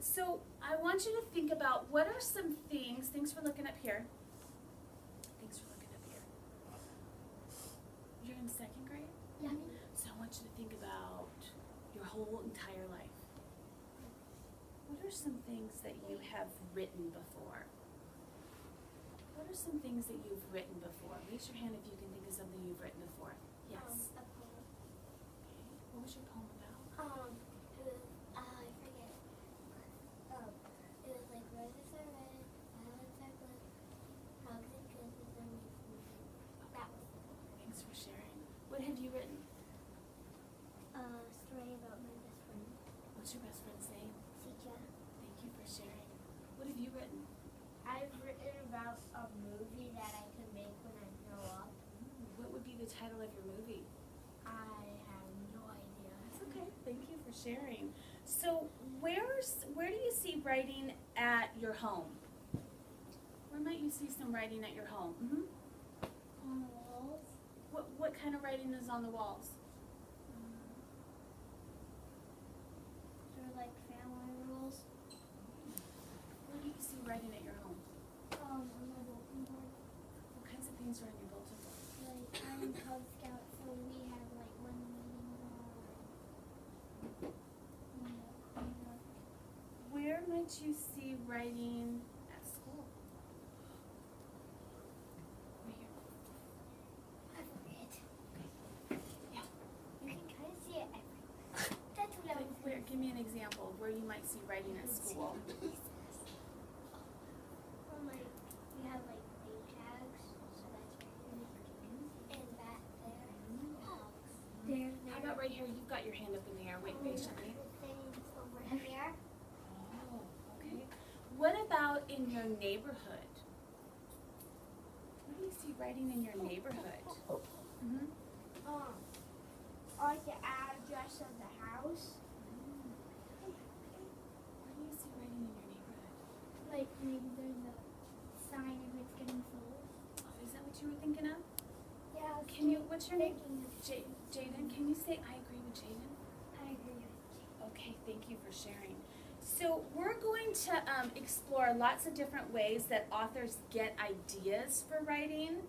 So I want you to think about what are some things, thanks for looking up here. Thanks for looking up here. You're in second grade? Yeah. So I want you to think about your whole entire life. What are some things that you have written before? What are some things that you've written before? Raise your hand if you can think of something you've written before. Yes. A poem. Okay. What was your poem about? It was, I forget. It was like roses are red, violets are blue, hugs and kisses are made from blue. That was the poem. Thanks for sharing. What have you written? A story about my best friend, What's your best friend's name? Sija. Thank you for sharing. What have you written? I've written about a movie that I could make when I grow up. What would be the title of your movie? I have no idea. That's okay. Thank you for sharing. So where do you see writing at your home? Where might you see some writing at your home? On the walls. What kind of writing is on the walls? They're like family rules. Where do you see writing at your home? On my bulletin board. What kinds of things are on your bulletin board? Like I'm in Cub Scout, so we have like one meeting Where might you see writing at school? Right here. I forget. Yeah. You can kind of see it everywhere. That's what I Like was where? Give me an example of where you might see writing at school. Like we have like name tags, so that's right. And back there, dogs. There. How about right here? You've got your hand up in the air. Wait patiently. Things over here. Oh, okay. What about in your neighborhood? Where do you see writing in your neighborhood? Mm-hmm. Like the address of the house. Where do you see writing in your neighborhood? Like maybe there's a sign if it's getting full. Oh, is that what you were thinking of? Yeah. Can you? What's your name? Thinking of Jaden. Can you say I agree with Jaden? I agree with you. Okay, thank you for sharing. So we're going to explore lots of different ways that authors get ideas for writing.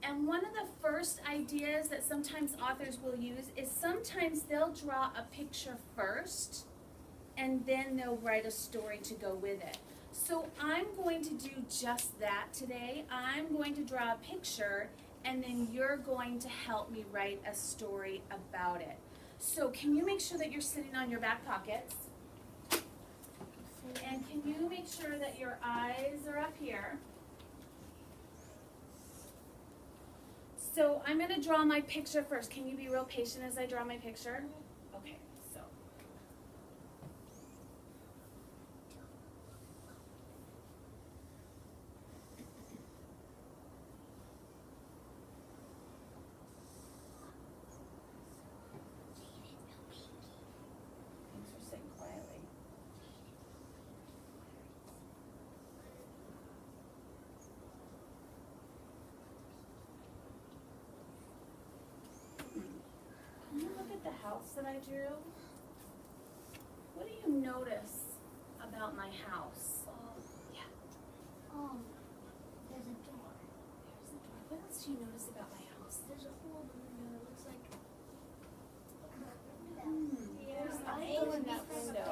And one of the first ideas that sometimes authors will use is sometimes they'll draw a picture first and then they'll write a story to go with it. So I'm going to do just that today. I'm going to draw a picture and then you're going to help me write a story about it. So can you make sure that you're sitting on your back pockets? And can you make sure that your eyes are up here? So I'm going to draw my picture first. Can you be real patient as I draw my picture? Okay, so. Thanks for sitting quietly. Can you look at the house that I drew? What do you notice about my house? Yeah. There's a door. There's a door. What else do you notice about my house? There's a hole in the window. It looks like There's I a hole in that window.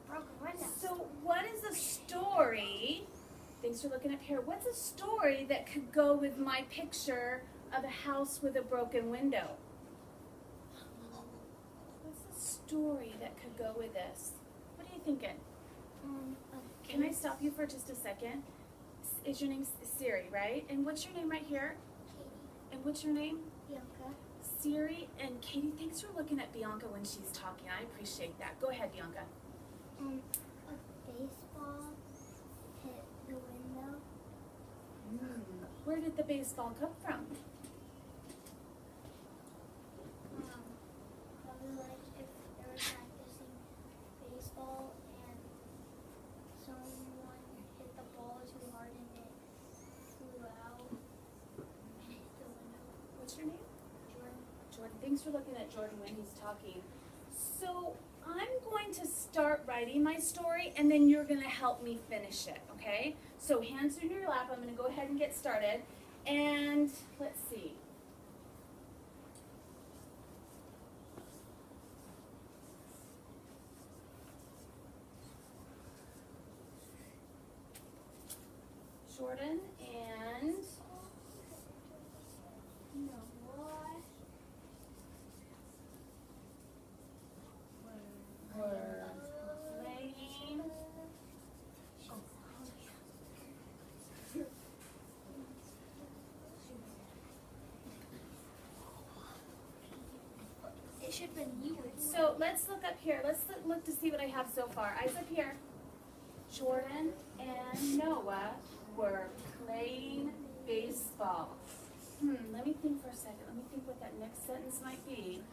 Broken window. So what is a story? Thanks for looking up here. What's a story that could go with my picture of a house with a broken window? What's a story that could go with this? What are you thinking? Can I stop you for just a second? Is your name Siri, right? And what's your name right here? Katie. And what's your name? Bianca. Siri and Katie. Thanks for looking at Bianca when she's talking. I appreciate that. Go ahead, Bianca. A baseball hit the window. Where did the baseball come from? Probably like if they were practicing baseball and someone hit the ball too hard and it flew out and hit the window. What's your name? Jordan. Jordan. Thanks for looking at Jordan when he's talking. So I'm going to start writing my story, and then you're going to help me finish it, okay? So hands in your lap. I'm going to go ahead and get started. And let's see. Jordan and were playing. It should have been you. So let's look up here. Let's look to see what I have so far. Eyes up here. Jordan and Noah were playing baseball. Let me think for a second. Let me think what that next sentence might be.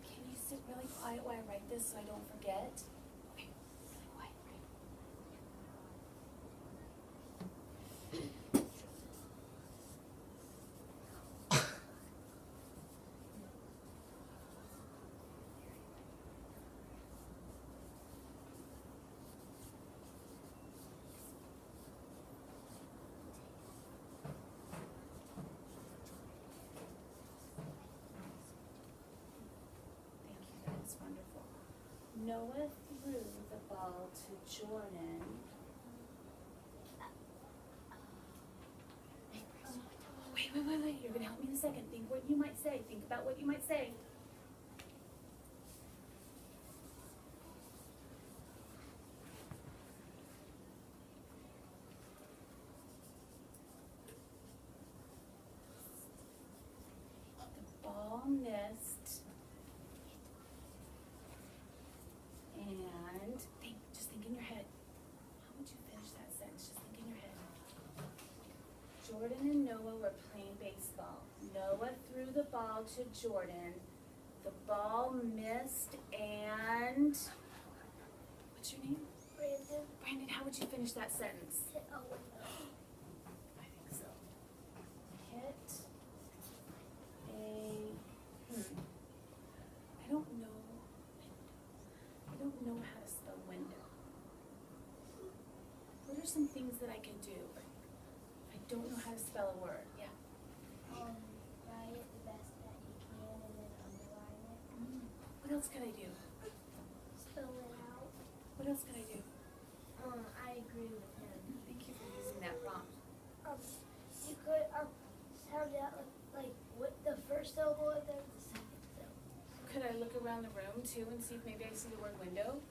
Can you sit really quiet while I write this so I don't forget? Okay, really quiet, right? Thank you, that's wonderful. Noah threw the ball to Jordan. Wait. You're gonna help me in a second. Think what you might say. Think about what you might say. The ball missed. And just think in your head. How would you finish that sentence? Just think in your head. Jordan and Noah were playing baseball. Noah threw the ball to Jordan. The ball missed and what's your name? Brandon. Brandon, how would you finish that sentence? Hit a window. I think so. Hit a I don't know how to spell window. What are some things that I can do? I don't know how to spell a word. Yeah. Write it the best that you can and then underline it. What else can I do? Spell it out. What else can I do? I agree with him. Thank you for using that prompt. You could sound out like what the first syllable and then the second syllable. Could I look around the room too and see if maybe I see the word window?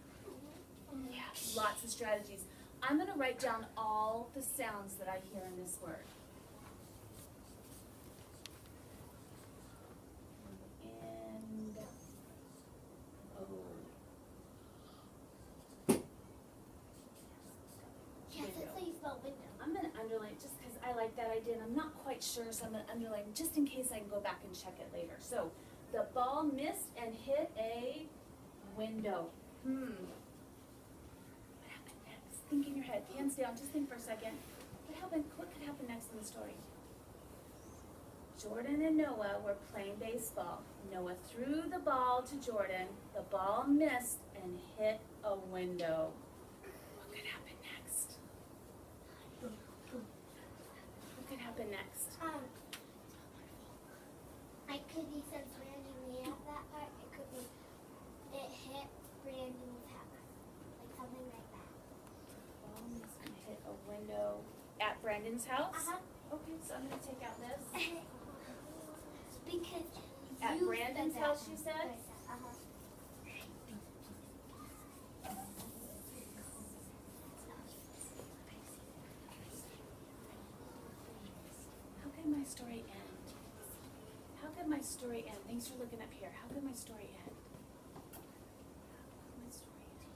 Yeah, lots of strategies. I'm going to write down all the sounds that I hear in this word. And Yes, that's how you spell window. I'm going to underline it just because I like that idea and I'm not quite sure, so I'm going to underline just in case I can go back and check it later. So the ball missed and hit a window. What happened next? Think in your head. Hands down. Just think for a second. What could happen next in the story? Jordan and Noah were playing baseball. Noah threw the ball to Jordan. The ball missed and hit a window. What could happen next? What could happen next? It could be since randomly at that part, it could be it hit Brandon's house. Like something like that. Ball missed and hit a window at Brandon's house? Okay, so I'm going to take out this. Because At you Brandon's said house, that. you said? How could my story end? How could my story end? Thanks for looking up here. How could my story end? How could my story end?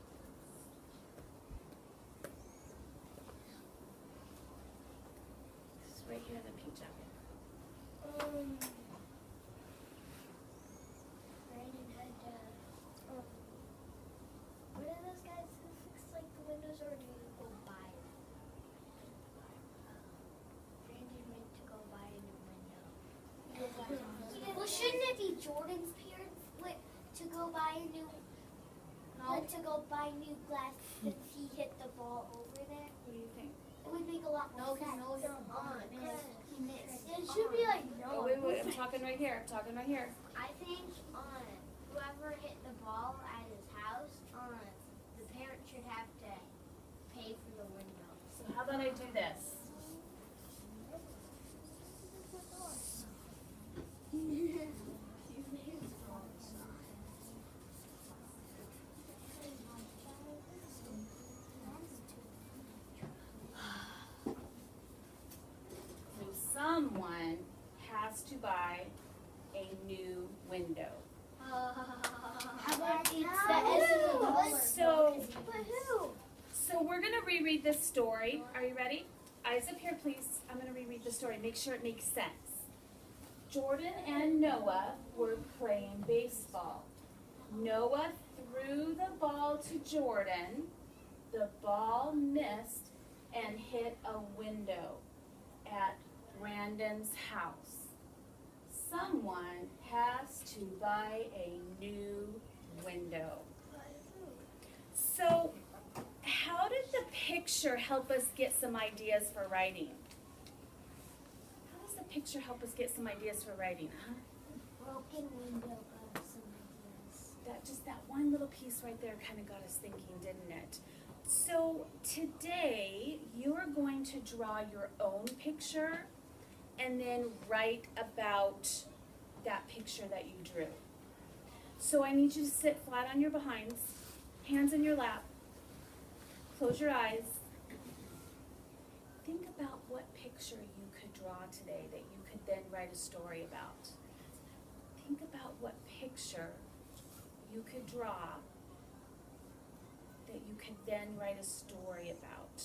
This is right here in the pink jacket. Brandon had what are those guys who fix like the windows, or do you go buy them? Brandon went to go buy a new window. Well, shouldn't it be Jordan's parents? new, went to go buy new glass since he hit the ball over there. What do you think? It would make a lot more sense. No, it's on. He missed. It should be like no. Oh, wait, I'm talking right here. I'm talking right here. I think whoever hit the ball at his house, the parent should have to pay for the window. So how about I do this? So someone has to buy a new window. How about it's So, But who? so we're gonna reread this story. Are you ready? Eyes up here, please. I'm gonna reread the story. Make sure it makes sense. Jordan and Noah were playing baseball. Noah threw the ball to Jordan. The ball missed and hit a window at Brandon's house. Someone has to buy a new window. So, how did the picture help us get some ideas for writing? How does the picture help us get some ideas for writing, huh? Broken window got some ideas. That one little piece right there kind of got us thinking, didn't it? So today you are going to draw your own picture and then write about that picture that you drew. So I need you to sit flat on your behinds, hands in your lap, close your eyes. Think about what picture you could draw today that you could then write a story about. Think about what picture you could draw that you could then write a story about.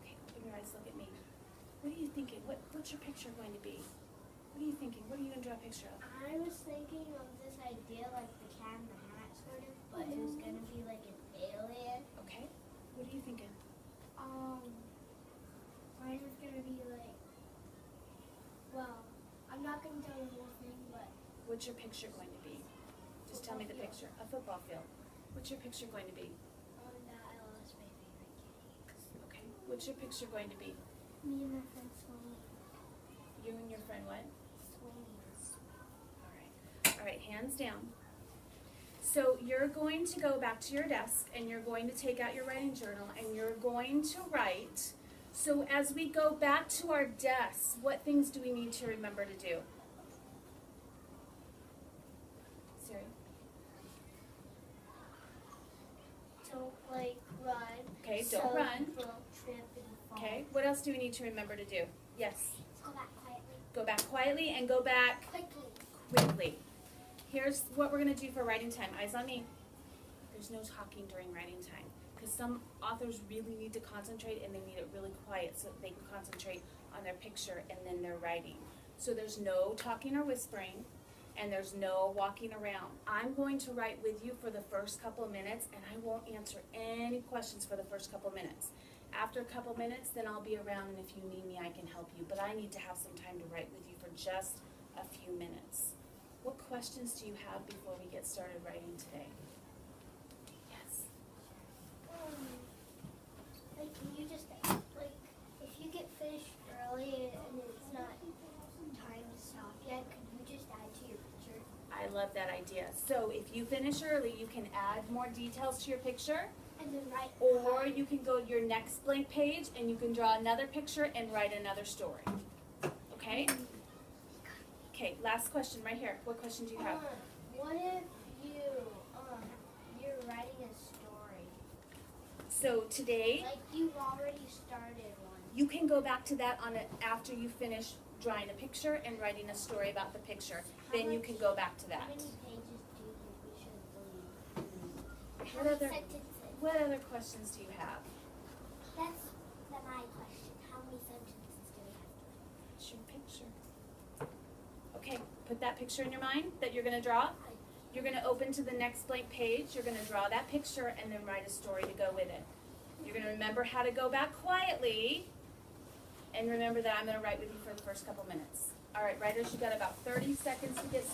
Okay, open your eyes, look at me. What are you thinking? What's your picture going to be? What are you thinking? What are you going to draw a picture of? I was thinking of this idea like the Cat in the Hat sort of, but it was gonna be like an alien. Okay, what are you thinking? Mine is gonna be like, well, I'm not gonna tell you the whole thing, but What's your picture going to be? Just tell me the picture. A football field. What's your picture going to be? that I lost my favorite kitty. Okay, what's your picture going to be? Me and my friend swinging. You and your friend what? Swinging. All right, hands down. So you're going to go back to your desk and you're going to take out your writing journal and you're going to write. So as we go back to our desks, what things do we need to remember to do? Siri? Don't like run. Okay, don't run. Don't trip and fall. Okay, what else do we need to remember to do? Yes, Let's go back quietly. go back quietly and go back Quickly. quickly. Here's what we're going to do for writing time. Eyes on me. There's no talking during writing time because some authors really need to concentrate and they need it really quiet so that they can concentrate on their picture and then their writing. So there's no talking or whispering and there's no walking around. I'm going to write with you for the first couple of minutes and I won't answer any questions for the first couple of minutes. After a couple of minutes, then I'll be around and if you need me, I can help you. But I need to have some time to write with you for just a few minutes. What questions do you have before we get started writing today? Yes. Like, can you just, like, if you get finished early and it's not time to stop yet, could you just add to your picture? I love that idea. So if you finish early, you can add more details to your picture, And then write. or you can go to your next blank page and you can draw another picture and write another story. Okay? Okay, last question right here. What question do you have? What if you're writing a story? So today, Like you've already started one. you can go back to that on it after you finish drawing a picture and writing a story about the picture. Then you can go back to How that. many pages do you think we should leave? What other, sentences? what other questions do you have? That's my question. How many sentences do we have to write? It's your picture. Okay, put that picture in your mind that you're going to draw. You're going to open to the next blank page. You're going to draw that picture and then write a story to go with it. You're going to remember how to go back quietly. And remember that I'm going to write with you for the first couple minutes. All right, writers, you got about 30 seconds to get started.